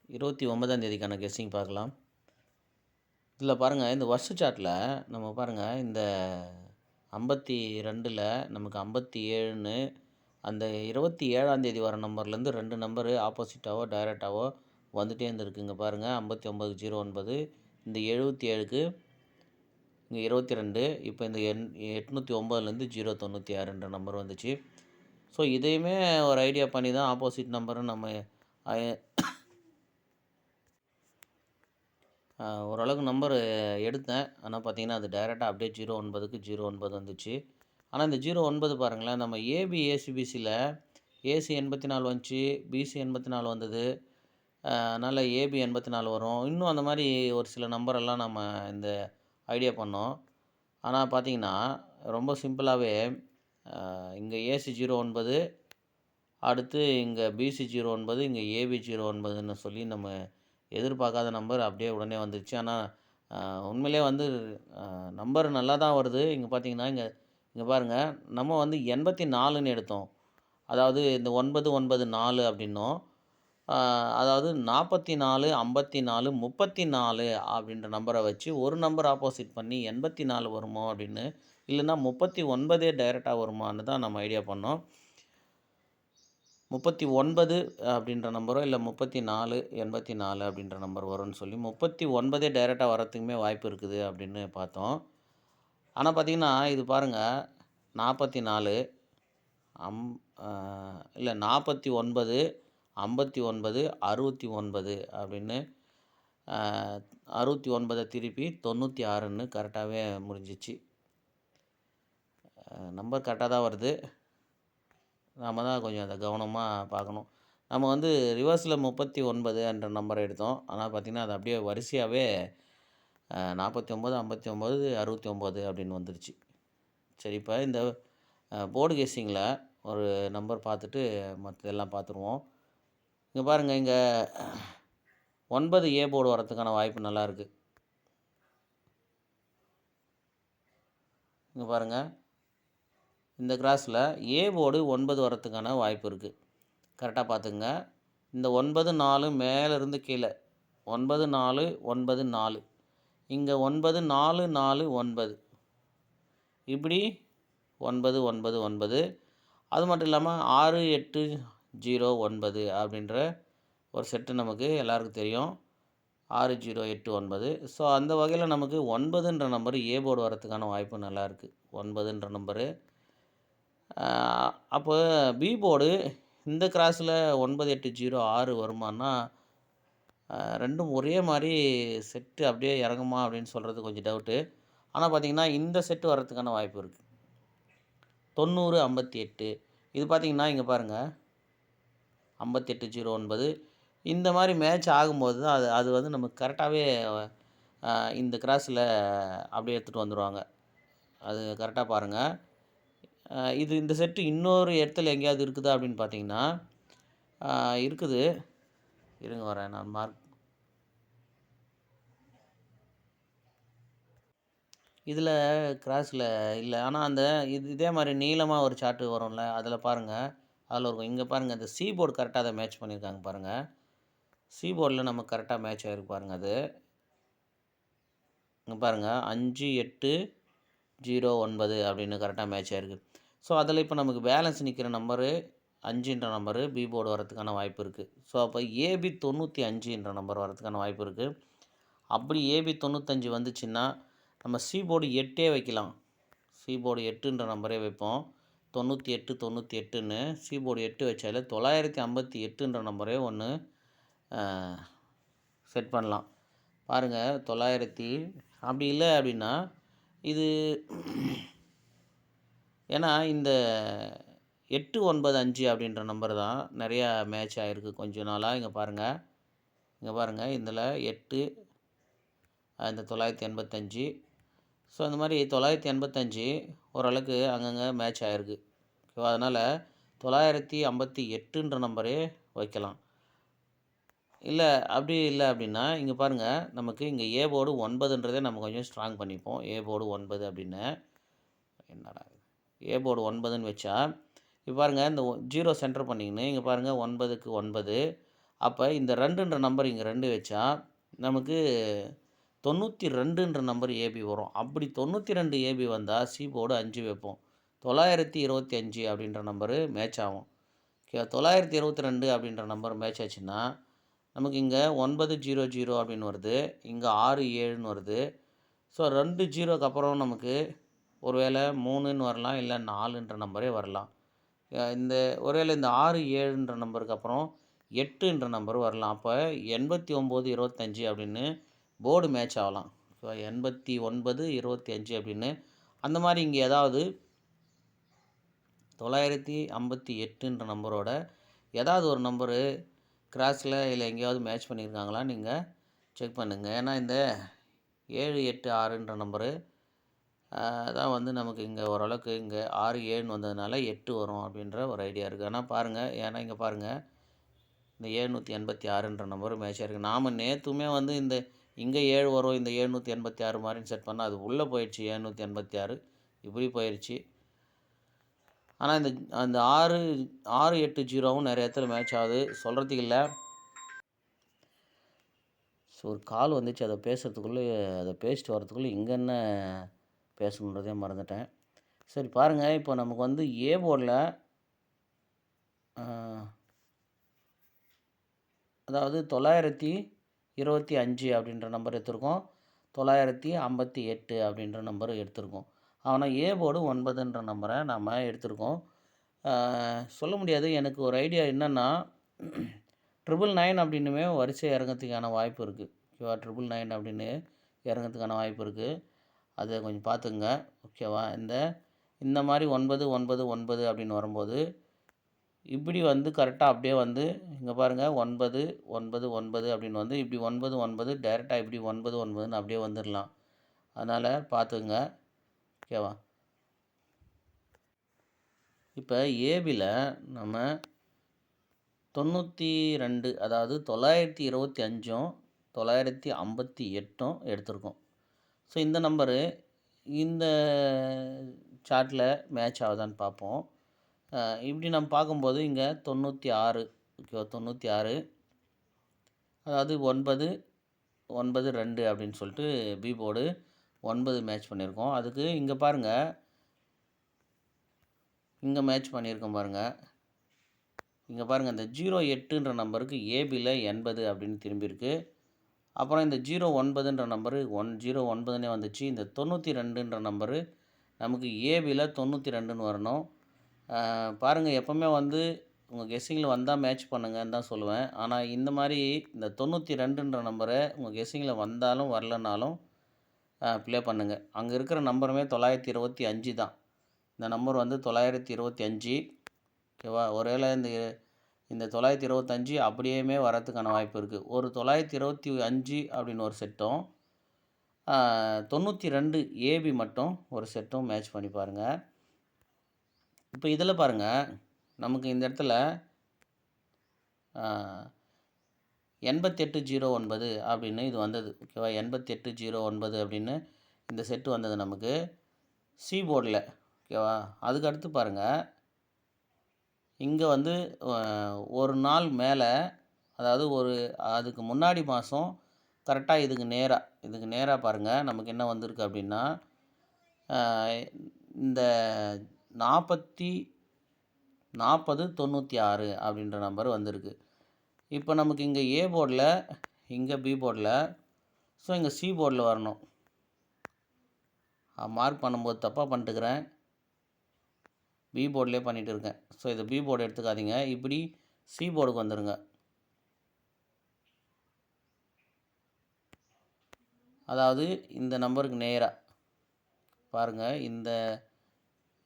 29ஆம் தேதிக்கான guessing பார்க்கலாம். இதில் பாருங்கள், இந்த வருஷ சார்ட்டில் நம்ம பாருங்கள், இந்த 52ல் நமக்கு 57ன்னு அந்த 27ஆம் தேதி வர நம்பர்லேருந்து 2 நம்பரு ஆப்போசிட்டாவோ டைரெக்டாவோ வந்துகிட்டே இருந்திருக்குங்க. பாருங்கள், 5909 இந்த 77க்கு இங்கே 22, இப்போ இந்த 809லேருந்து 096ன்ற நம்பர் வந்துச்சு. ஸோ இதையுமே ஒரு ஐடியா பண்ணி தான் ஆப்போசிட் நம்பரும் நம்ம ஓரளவுக்கு நம்பர் எடுத்தேன். ஆனால் பார்த்தீங்கன்னா, அது டைரெக்டாக அப்படியே 09க்கு 09 வந்துச்சு. ஆனால் இந்த 09 பாருங்களேன், நம்ம ஏபி ஏசிபிசியில் ஏசி 84 வந்துச்சு, பிசி 84 வந்தது. அதனால் ஏபி 84 வரும். இன்னும் அந்த மாதிரி ஒரு சில நம்பரெல்லாம் நம்ம இந்த ஐடியா பண்ணோம். ஆனால் பார்த்தீங்கன்னா, ரொம்ப சிம்பிளாகவே இங்கே ஏசி 09, அடுத்து இங்கே பிசி 09, இங்கே ஏபி 09ன்னு சொல்லி நம்ம எதிர்பார்க்காத நம்பர் அப்படியே உடனே வந்துருச்சு. ஆனால் உண்மையிலே வந்து நம்பர் நல்லா தான் வருது. இங்கே பார்த்தீங்கன்னா, இங்கே பாருங்கள், நம்ம வந்து 84ன்னு எடுத்தோம். அதாவது இந்த 994 அப்படின்னோம். அதாவது 44, 54, 34 அப்படின்ற நம்பரை வச்சு ஒரு நம்பர் ஆப்போசிட் பண்ணி 84 வருமோ அப்படின்னு, இல்லைன்னா 39 டைரெக்டாக வருமானு தான் நம்ம ஐடியா பண்ணோம். 39 அப்படின்ற நம்பரோ இல்லை 34, 84 அப்படின்ற நம்பர் வரும்னு சொல்லி 39 டைரெக்டாக வரத்துக்குமே வாய்ப்பு இருக்குது அப்படின்னு பார்த்தோம். ஆனால் பார்த்திங்கன்னா, இது பாருங்கள், 44 இல்லை 49, 59, 69 அப்படின்னு 69 திருப்பி 96ன்னு கரெக்டாகவே முடிஞ்சிச்சு. நம்பர் கரெக்டாக தான் வருது. நம்ம தான் கொஞ்சம் அதை கவனமாக பார்க்கணும். நம்ம வந்து ரிவர்ஸில் 39 என்ற நம்பரை எடுத்தோம். ஆனால் பார்த்திங்கன்னா, அது அப்படியே வரிசையாகவே 49, 59, 69 அப்படின்னு வந்துருச்சு. சரி, இப்போ இந்த போர்டு கெஸ்ஸிங்கில் ஒரு நம்பர் பார்த்துட்டு மற்றதெல்லாம் பார்த்துருவோம். இங்கே பாருங்கள், இங்கே 9 ஏ போர்டு வரத்துக்கான வாய்ப்பு நல்லாயிருக்கு. இங்கே பாருங்கள், இந்த கிராஸில் ஏ போர்டு 9 வரத்துக்கான வாய்ப்பு இருக்குது. கரெக்டாக பார்த்துக்குங்க. இந்த 9 4 மேலேருந்து கீழே 9 4 9 4, இங்கே 9 4 4 9, இப்படி 9 9 9. அது மட்டும் இல்லாமல் 6 8 0 9 அப்படின்ற ஒரு செட்டு நமக்கு எல்லாருக்கும் தெரியும். 6 0 8 9. ஸோ அந்த வகையில் நமக்கு 9ன்ற நம்பரு ஏ போர்டு வரத்துக்கான வாய்ப்பு நல்லாயிருக்கு. 9ன்ற நம்பரு. அப்போ பி போர்டு இந்த கிராஸில் 9 8 0 6 வருமானா, ரெண்டும் ஒரே மாதிரி செட்டு அப்படியே இறங்குமா அப்படின்னு சொல்கிறது கொஞ்சம் டவுட்டு. ஆனால் பார்த்திங்கன்னா, இந்த செட்டு வரத்துக்கான வாய்ப்பு இருக்குது. 90 58. இது பார்த்திங்கன்னா, இங்கே பாருங்கள், 58 09. இந்த மாதிரி மேட்ச் ஆகும்போது தான் அது வந்து நமக்கு கரெக்டாகவே இந்த கிராஸில் அப்படியே எடுத்துகிட்டு வந்துடுவாங்க. அது கரெக்டாக பாருங்கள். இந்த செட்டு இன்னொரு இடத்துல எங்கேயாவது இருக்குதா அப்படின்னு பார்த்தீங்கன்னா, இருக்குது. இருங்க வரேன், நான் மார்க். இதில் கிராஸில் இல்லை. ஆனால் அந்த இதே மாதிரி நீளமாக ஒரு சார்ட்டு வரும்ல, அதில் பாருங்கள், அதில் இருக்கும். இங்கே பாருங்கள், இந்த சி போர்டு கரெக்டாக அதை மேட்ச் பண்ணியிருக்காங்க பாருங்கள். சி போர்டில் நமக்கு கரெக்டாக மேட்ச் ஆகிருக்கு பாருங்கள். அது இங்கே பாருங்கள், 5 8 0 9 அப்படின்னு கரெக்டாக மேட்ச் ஆகிருக்கு. ஸோ அதில் இப்போ நமக்கு பேலன்ஸ் நிற்கிற நம்பரு 5ன்ற நம்பரு பி போர்டு வரதுக்கான வாய்ப்பு இருக்குது. ஸோ அப்போ ஏபி 95ன்ற நம்பர் வரதுக்கான வாய்ப்பு இருக்குது. அப்படி ஏபி 95 வந்துச்சுன்னா நம்ம சி போர்டு 8 வைக்கலாம். சி போர்டு 8ன்ற நம்பரே வைப்போம். 98 98ன்னு சி போர்டு 8 வச்சாலே 958ன்ற நம்பரே ஒன்று செட் பண்ணலாம். பாருங்கள், 900. அப்படி இல்லை அப்படின்னா இது ஏன்னா இந்த 895 அப்படின்ற நம்பர் தான் நிறையா மேட்ச் ஆகிருக்கு கொஞ்ச நாளாக. இங்கே பாருங்கள், இதில் 8 இந்த 985. ஸோ இந்த மாதிரி 985 ஓரளவுக்கு அங்கங்கே மேட்ச் ஆகிருக்கு. ஓகேவா? அதனால் 958ன்ற நம்பரே வைக்கலாம். அப்படி இல்லை அப்படின்னா இங்கே பாருங்கள், நமக்கு இங்கே ஏ போர்டு 9ன்றதே நம்ம கொஞ்சம் ஸ்ட்ராங் பண்ணிப்போம். ஏ போர்டு 9 அப்படின்னு என்னடா ஏ போர்டு 9ன்னு வச்சா, இப்போ பாருங்கள், இந்த 0 சென்டர் பண்ணிங்கன்னு இங்கே பாருங்கள், 9க்கு 9, அப்போ இந்த 2ன்ற நம்பர் இங்கே 2 வச்சா நமக்கு 92ன்ற நம்பர் ஏபி வரும். அப்படி 92 ஏபி வந்தால் சி போர்டு 5 வைப்போம். 925 அப்படின்ற நம்பரு மேட்ச் ஆகும். 922 அப்படின்ற நம்பர் மேட்ச் ஆச்சுன்னா நமக்கு இங்கே 900 அப்படின்னு வருது, இங்கே 67ன்னு வருது. ஸோ 2 ஜீரோக்கு அப்புறம் நமக்கு ஒருவேளை 3ன்னு வரலாம், இல்லை 4ன்ற நம்பரே வரலாம். இந்த ஒருவேளை இந்த 6, 7ன்ற நம்பருக்கு அப்புறம் 8ன்ற நம்பர் வரலாம். அப்போ 89, 25 அப்படின்னு போர்டு மேட்ச் ஆகலாம். 89, 25 அப்படின்னு அந்த மாதிரி இங்கே ஏதாவது 958ன்ற நம்பரோட ஏதாவது ஒரு நம்பரு கிராஸில் இல்லை எங்கேயாவது மேட்ச் பண்ணியிருக்காங்களான்னு நீங்கள் செக் பண்ணுங்கள். ஏன்னா இந்த 7, 8, 6ன்ற நம்பரு தான் வந்து நமக்கு இங்கே ஓரளவுக்கு இங்கே 6, 7ன்னு வந்ததுனால 8 வரும் அப்படின்ற ஒரு ஐடியா இருக்குது. ஆனால் பாருங்கள், ஏன்னா இங்கே பாருங்கள் இந்த 786ன்ற நம்பர் மேட்சாக இருக்குது. நாம் நேற்றுமே வந்து இந்த இங்கே 7 வரும், இந்த 786 மாதிரின்னு செட் பண்ணால் அது உள்ளே போயிடுச்சு. 786 இப்படி போயிடுச்சு. ஆனால் இந்த அந்த 680வும் நிறைய இடத்துல மேட்ச் ஆகுது, சொல்கிறதுக்கு இல்லை. ஸோ ஒரு கால் வந்துச்சு, அதை பேசுகிறதுக்குள்ளே அதை பேசிட்டு வரதுக்குள்ளே இங்கே என்ன பேசணுன்றதே மறந்துட்டேன். சரி பாருங்கள், இப்போ நமக்கு வந்து ஏ போர்டில் அதாவது 925 அப்படின்ற நம்பர் எடுத்திருக்கோம், 958 அப்படின்ற நம்பர் எடுத்திருக்கோம். ஆனால் ஏ போர்டு 9ன்ற நம்பரை நம்ம எடுத்திருக்கோம். சொல்ல முடியாது. எனக்கு ஒரு ஐடியா என்னென்னா 999 அப்படின்னுமே வரிசை இறங்கிறதுக்கான வாய்ப்பு இருக்குது. ஓகேவா? 999 அப்படின்னு இறங்கிறதுக்கான வாய்ப்பு இருக்குது. அதை கொஞ்சம் பார்த்துங்க. ஓகேவா? இந்த மாதிரி 999 அப்படின்னு வரும்போது இப்படி வந்து கரெக்டாக அப்படியே வந்து இங்கே பாருங்கள் 999 அப்படின்னு வந்து இப்படி 99 டைரெக்டாக இப்படி 99ன்னு அப்படியே வந்துடலாம். அதனால் பார்த்துங்க. ஓகேவா? இப்போ ஏபியில் நம்ம 92 அதாவது 925ம் 958ம் எடுத்திருக்கோம். ஸோ இந்த நம்பரு இந்த சார்ட்டில் மேட்ச் ஆகுதான்னு பார்ப்போம். இப்படி நம்ம பார்க்கும்போது இங்கே 96, ஓகேவா? 96 அதாவது 9, 9, 2 அப்படின்னு சொல்லிட்டு பி போர்டு 9 மேட்ச் பண்ணியிருக்கோம். அதுக்கு இங்கே பாருங்கள், இங்கே மேட்ச் பண்ணியிருக்கோம் பாருங்கள். இங்கே பாருங்கள், இந்த 08ன்ற நம்பருக்கு ஏபியில் 80 அப்படின்னு திரும்பியிருக்கு. அப்புறம் இந்த 09ன்ற நம்பரு 09னே வந்துச்சு. இந்த 92ன்ற நம்பரு நமக்கு ஏபியில் 92ன்னு வரணும். பாருங்கள், எப்போவுமே வந்து உங்கள் கெஸ்ஸிங்கில் வந்தால் மேட்ச் பண்ணுங்கன்னு தான் சொல்லுவேன். ஆனால் இந்த மாதிரி இந்த 92ன்ற நம்பரை உங்கள் கெஸ்ஸிங்கில் வந்தாலும் வரலனாலும் ப்ளே பண்ணுங்கள். அங்கே இருக்கிற நம்பருமே 925 தான். இந்த நம்பர் வந்து 925. ஓகேவா? ஒருவேளை இந்த 925 அப்படியுமே வரத்துக்கான வாய்ப்பு இருக்குது. ஒரு 925 அப்படின்னு ஒரு செட்டும் 92 ஏபி மட்டும் ஒரு செட்டும் மேட்ச் பண்ணி பாருங்கள். இப்போ இதில் பாருங்கள், நமக்கு இந்த இடத்துல 8809 அப்படின்னு இது வந்தது. ஓகேவா? 8809 அப்படின்னு இந்த செட்டு வந்தது நமக்கு சி போர்டில். ஓகேவா? அதுக்கு அடுத்து பாருங்கள், இங்கே வந்து ஒரு நாள் மேலே, அதாவது அதுக்கு முன்னாடி மாதம் கரெக்டாக இதுக்கு நேராக பாருங்கள் நமக்கு என்ன வந்திருக்கு அப்படின்னா இந்த 4096 அப்படின்ற நம்பர் வந்திருக்கு. இப்போ நமக்கு இங்கே ஏ போர்டில், இங்கே பி போர்டில், ஸோ இங்கே சி போர்டில் வரணும். மார்க் பண்ணும்போது தப்பாக பண்ணிட்டுக்கிறேன், பி போர்டிலே பண்ணிகிட்டு இருக்கேன். ஸோ இதை பி போர்டு எடுத்துக்காதீங்க, இப்படி சி போர்டுக்கு வந்துடுங்க. அதாவது இந்த நம்பருக்கு நேராக பாருங்கள்,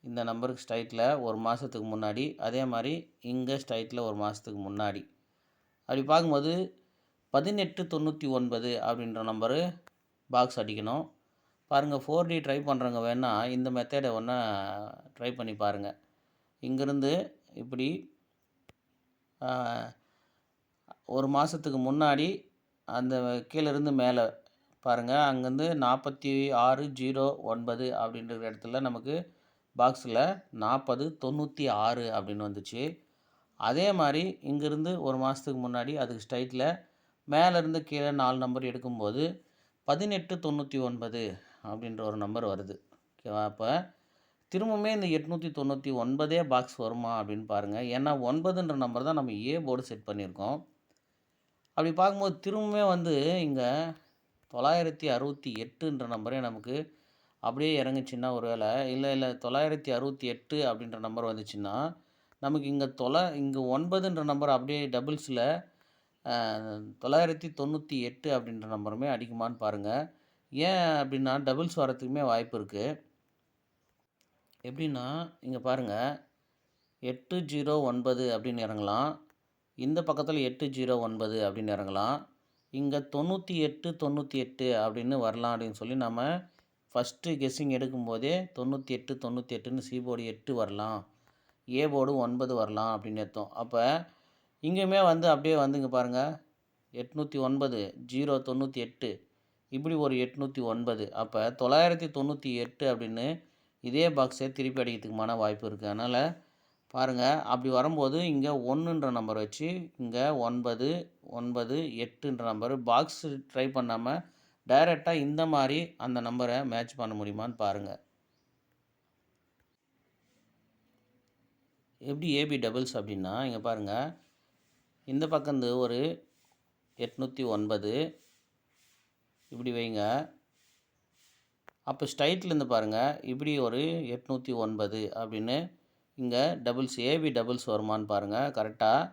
இந்த நம்பருக்கு ஸ்ட்ரைட்டில் ஒரு மாதத்துக்கு முன்னாடி, அதே மாதிரி இங்கே ஸ்ட்ரைட்டில் ஒரு மாதத்துக்கு முன்னாடி. அப்படி பார்க்கும்போது 1899 அப்படின்ற நம்பரு பாக்ஸ் அடிக்கணும். பாருங்கள், 4D ட்ரை பண்ணுறவங்க வேணால் இந்த மெத்தடை ஒன்றா ட்ரை பண்ணி பாருங்கள். இங்கேருந்து இப்படி ஒரு மாதத்துக்கு முன்னாடி அந்த கீழேருந்து மேலே பாருங்கள், அங்கேருந்து 4609 அப்படின்ற இடத்துல நமக்கு பாக்ஸில் 4096 அப்படின்னு வந்துச்சு. அதே மாதிரி இங்கேருந்து ஒரு மாதத்துக்கு முன்னாடி அதுக்கு ஸ்ட்ரைட்டில் மேலேருந்து கீழே 4 நம்பர் எடுக்கும்போது 1899 அப்படின்ற ஒரு நம்பர் வருது. ஓகேவா? அப்போ திரும்பவுமே இந்த 899 பாக்ஸ் வருமா அப்படின்னு பாருங்கள். ஏன்னா 9ன்ற நம்பர் தான் நம்ம ஏ போர்டு செட் பண்ணியிருக்கோம். அப்படி பார்க்கும்போது திரும்பவுமே வந்து இங்கே 968ன்ற நம்பரே நமக்கு அப்படியே இறங்குச்சுன்னா ஒரு வேளை இல்லை 968 அப்படின்ற நம்பர் வந்துச்சுன்னா நமக்கு இங்கே இங்கே 9ன்ற நம்பர் அப்படியே டபுள்ஸில் 998 அப்படின்ற நம்பருமே அடிக்குமான்னு பாருங்கள். ஏன் அப்படின்னா டபுள்ஸ் வரத்துக்குமே வாய்ப்பு இருக்குது. எப்படின்னா இங்கே பாருங்கள் 809 அப்படின்னு இறங்கலாம். இந்த பக்கத்தில் 809 அப்படின்னு இறங்கலாம். இங்கே 98 அப்படின்னு வரலாம் அப்படின்னு சொல்லி நம்ம ஃபஸ்ட்டு கெஸ்ஸிங் எடுக்கும்போதே 98ன்னு சி போர்டு 8 வரலாம், ஏ போர்டு 9 வரலாம் அப்படின்னு அர்த்தம். அப்போ இங்கேயுமே வந்து அப்படியே வந்து இங்கே பாருங்கள் 809 098 இப்படி ஒரு 809. அப்போ 998 அப்படின்னு இதே பாக்ஸை திருப்பி அடிக்கிறதுக்குமான வாய்ப்பு இருக்குது. அதனால் பாருங்கள் அப்படி வரும்போது இங்கே 1ன்ற நம்பர் வச்சு இங்கே 9 9 8ன்ற நம்பர் பாக்ஸ் ட்ரை பண்ணாமல் டைரெக்டாக இந்த மாதிரி அந்த நம்பரை மேட்ச் பண்ண முடியுமான்னு பாருங்கள். எப்படி ஏபி டபுள்ஸ் அப்படின்னா இங்கே பாருங்கள் இந்த பக்கம் வந்து ஒரு 809 இப்படி வைங்க. அப்போ ஸ்ட்ரைட்லேருந்து பாருங்கள் இப்படி ஒரு 809 அப்படின்னு இங்கே டபுள்ஸ் ஏபி டபுள்ஸ் வருமானு பாருங்கள் கரெக்டாக.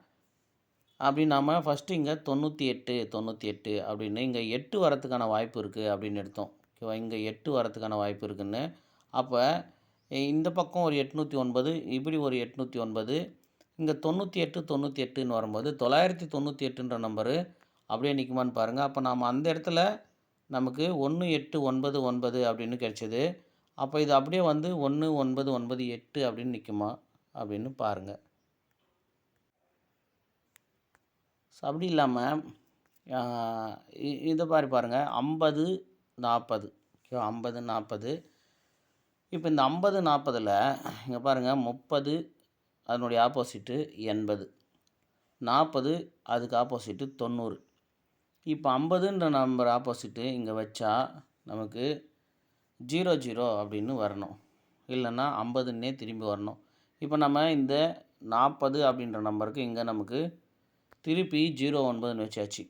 அப்படி நாம் ஃபஸ்ட்டு இங்கே 98 அப்படின்னு இங்கே 8 வரத்துக்கான வாய்ப்பு இருக்குது அப்படின்னு எடுத்தோம். ஓகேவா? இங்கே 8 வரத்துக்கான வாய்ப்பு இருக்குதுன்னு. அப்போ இந்த பக்கம் ஒரு 809 இப்படி ஒரு 809 இங்கே 98ன்னு வரும்போது 998ன்ற நம்பரு அப்படியே நிற்குமான்னு பாருங்கள். அப்போ நாம் அந்த இடத்துல நமக்கு 1899 அப்படின்னு கிடச்சிது. அப்போ இது அப்படியே வந்து 1998 அப்படின்னு நிற்குமா அப்படின்னு பாருங்கள். ஸோ அப்படி இல்லாமல் இதை மாதிரி பாருங்கள் 50 40 ஓகே 50 40. இப்போ இந்த 50 40ல் இங்கே பாருங்கள் 30 அதனுடைய ஆப்போசிட்டு 80, 40 அதுக்கு ஆப்போசிட்டு 90. இப்போ 50ன்ற நம்பர் ஆப்போசிட்டு இங்கே வச்சா நமக்கு 00 அப்படின்னு வரணும், இல்லைன்னா 50ன்னே திரும்பி வரணும். இப்போ நம்ம இந்த 40 அப்படின்ற நம்பருக்கு இங்கே நமக்கு திருப்பி 09ன்னு வச்சாச்சு.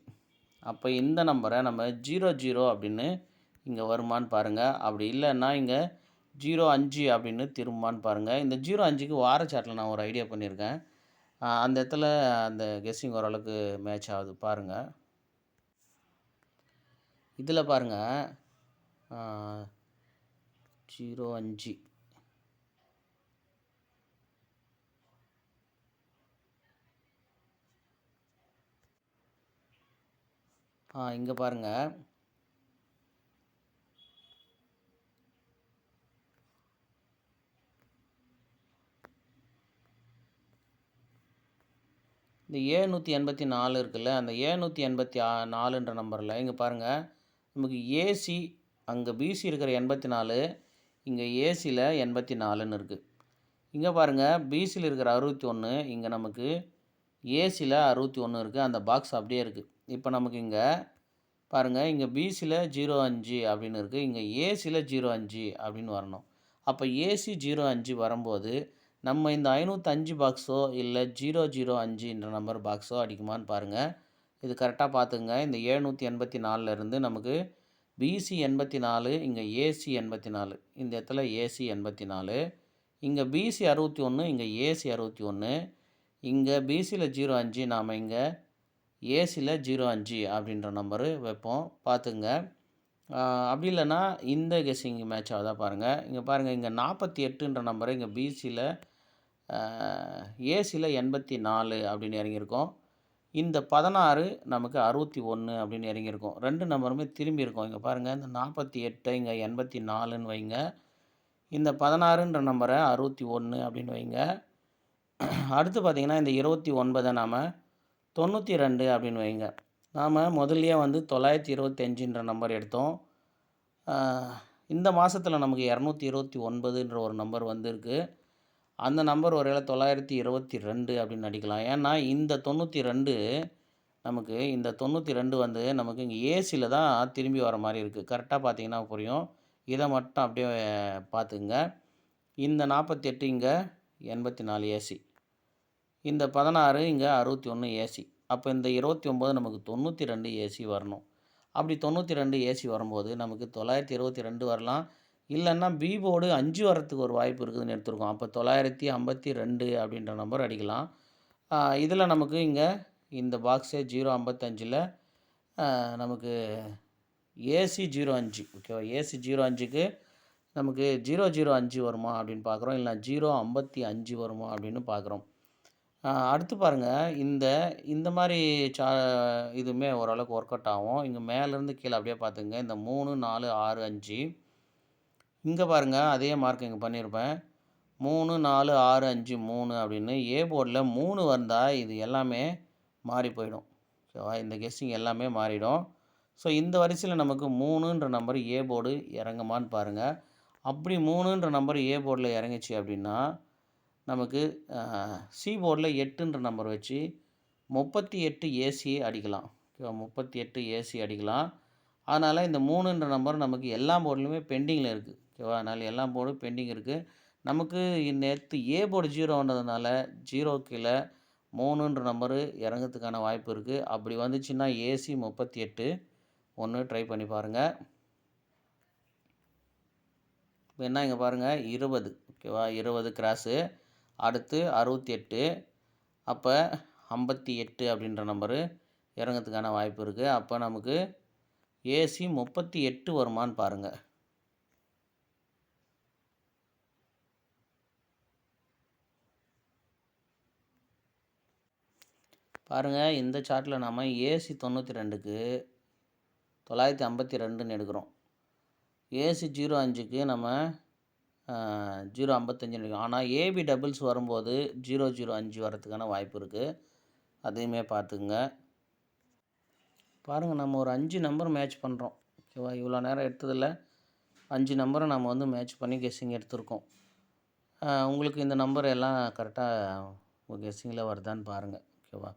அப்போ இந்த நம்பரை நம்ம 00 அப்படின்னு இங்கே வருமானு பாருங்கள். அப்படி இல்லைன்னா இங்கே 05 அப்படின்னு திரும்புமான்னு பாருங்கள். இந்த 05க்கு வார சாட்டில் நான் ஒரு ஐடியா பண்ணியிருக்கேன். அந்த இடத்துல அந்த கெஸ்ஸிங் ஓரளவுக்கு மேட்ச் ஆகுது பாருங்கள். இதில் பாருங்கள் 05 இங்கே பாருங்கள் இந்த 784 இருக்குல்ல, அந்த 784ன்ற நம்பரில் இங்கே பாருங்கள் நமக்கு ஏசி அங்கே பிசி இருக்கிற 84, இங்கே ஏசியில் 84ன்னு இருக்குது. இங்கே பாருங்கள் பிசியில் இருக்கிற 61, இங்கே நமக்கு ஏசியில் 61 இருக்குது. அந்த பாக்ஸ் அப்படியே இருக்குது. இப்போ நமக்கு இங்கே பாருங்கள் இங்கே பிசியில் 05 அப்படின்னு இருக்குது, இங்கே ஏசியில் 05 அப்படின்னு வரணும். அப்போ ஏசி 05 வரும்போது நம்ம இந்த 505 பாக்ஸோ இல்லை 005ன்ற நம்பர் பாக்ஸோ அடிக்குமான்னு பாருங்கள். இது கரெக்டாக பார்த்துங்க. இந்த 784லேருந்து நமக்கு பிசி 84, இங்கே ஏசி 84, இந்த இடத்துல ஏசி 84, இங்கே பிசி 61, இங்கே ஏசி 61, இங்கே பிசியில் 05, நாம் இங்கே ஏசியில் 05 அப்படின்ற நம்பரு வைப்போம் பார்த்துங்க. அப்படி இல்லைன்னா இந்த கெஸ்ஸிங் மேட்ச் ஆகுதா பாருங்கள். இங்கே பாருங்கள் இங்கே 48ன்ற நம்பரை இங்கே பிசியில் ஏசியில் 84 அப்படின்னு இறங்கியிருக்கோம். இந்த 16 நமக்கு 61 அப்படின்னு இறங்கியிருக்கோம். 2 நம்பருமே திரும்பி இருக்கோம். இங்கே பாருங்கள் இந்த 48 இங்கே 84ன்னு வைங்க, இந்த 16ன்ற நம்பரை 61 அப்படின்னு வைங்க. அடுத்து பார்த்திங்கன்னா இந்த 29 நாம் 92 அப்படின்னு வைங்க. நாம் முதல்லையே வந்து 925ன்ற நம்பர் எடுத்தோம். இந்த மாதத்தில் நமக்கு 229ன்ற ஒரு நம்பர் வந்திருக்கு. அந்த நம்பர் ஒருவேளை 922 அப்படின்னு அடிக்கலாம். ஏன்னா இந்த 92 நமக்கு இந்த 92 வந்து நமக்கு இங்கே ஏசியில் தான் திரும்பி வர மாதிரி இருக்குது. கரெக்டாக பார்த்தீங்கன்னா புரியும். இதை மட்டும் அப்படியே பார்த்துக்குங்க. இந்த 48 இங்கே 84 ஏசி, இந்த 16 இங்கே 61 ஏசி. அப்போ இந்த 29 நமக்கு 92 ஏசி வரணும். அப்படி 92 ஏசி வரும்போது நமக்கு 922 வரலாம். இல்லைன்னா பி போர்டு 5 வரத்துக்கு ஒரு வாய்ப்பு இருக்குதுன்னு எடுத்துருக்கோம். அப்போ 952 அப்படின்ற நம்பர் அடிக்கலாம். இதில் நமக்கு இங்கே இந்த பாக்ஸே 055ல் நமக்கு ஏசி 05, ஓகேவா? ஏசி 05க்கு நமக்கு 005 வருமா அப்படின்னு பார்க்குறோம். இல்லை 055 வருமா அப்படின்னு பார்க்குறோம். அடுத்து பாருங்கள், இந்த மாதிரி இதுவுமே ஓரளவுக்கு ஒர்க் அவுட் ஆகும். இங்கே மேலேருந்து கீழே அப்படியே பார்த்துங்க. இந்த 3, 4, 6, 5 இங்கே பாருங்கள், அதே மார்க் இங்கே பண்ணியிருப்பேன். 3, 4, 6, 5, 3 அப்படின்னு ஏ போர்டில் 3 வந்தால் இது எல்லாமே மாறி போயிடும். ஓகேவா? இந்த கெஸ்ஸிங் எல்லாமே மாறிடும். ஸோ இந்த வரிசையில் நமக்கு 3ன்ற நம்பர் ஏ போர்டு இறங்குமான்னு பாருங்கள். அப்படி 3ன்ற நம்பர் ஏ போர்டில் இறங்குச்சு அப்படின்னா நமக்கு சி போர்டில் 8ன்ற நம்பர் வச்சு 38 ஏசி அடிக்கலாம். ஓகேவா? 38 ஏசி அடிக்கலாம். அதனால் இந்த 3ன்ற நம்பர் நமக்கு எல்லா போர்ட்லையுமே பெண்டிங்கில் இருக்குது. ஓகேவா? அதனால் எல்லா போர்டும் பெண்டிங் இருக்குது. நமக்கு நேற்று ஏ போர்டு 0ன்றதுனால 0 கீழே 3ன்ற நம்பரு இறங்கிறதுக்கான வாய்ப்பு இருக்குது. அப்படி வந்துச்சுன்னா ஏசி 38 ஒன்று ட்ரை பண்ணி பாருங்கள். இப்போ என்ன இங்கே பாருங்கள், 20, ஓகேவா? 20 கிராஸு. அடுத்து 68, அப்போ 58 அப்படின்ற நம்பரு இறங்கிறதுக்கான வாய்ப்பு இருக்குது. அப்போ நமக்கு ஏசி 38 வருமானு பாருங்கள். பாருங்கள், இந்த சார்ட்டில் நாம் ஏசி 92க்கு 952ன்னு எடுக்கிறோம். ஏசி 05க்கு நம்ம 055 எடுக்கிறோம். ஆனால் ஏபி டபுள்ஸ் வரும்போது 005 வரதுக்கான வாய்ப்பு இருக்குது. அதையுமே பார்த்துக்குங்க. பாருங்கள், நம்ம ஒரு 5 நம்பர் மேட்ச் பண்ணுறோம். ஓகேவா? இவ்வளோ நேரம் எடுத்ததில் 5 நம்பரை நம்ம வந்து மேட்ச் பண்ணி கெஸ்ஸிங் எடுத்திருக்கோம். உங்களுக்கு இந்த நம்பர் எல்லாம் கரெக்டாக உங்கள் கெஸ்ஸிங்கில் வருதான்னு பாருங்கள். ஓகேவா?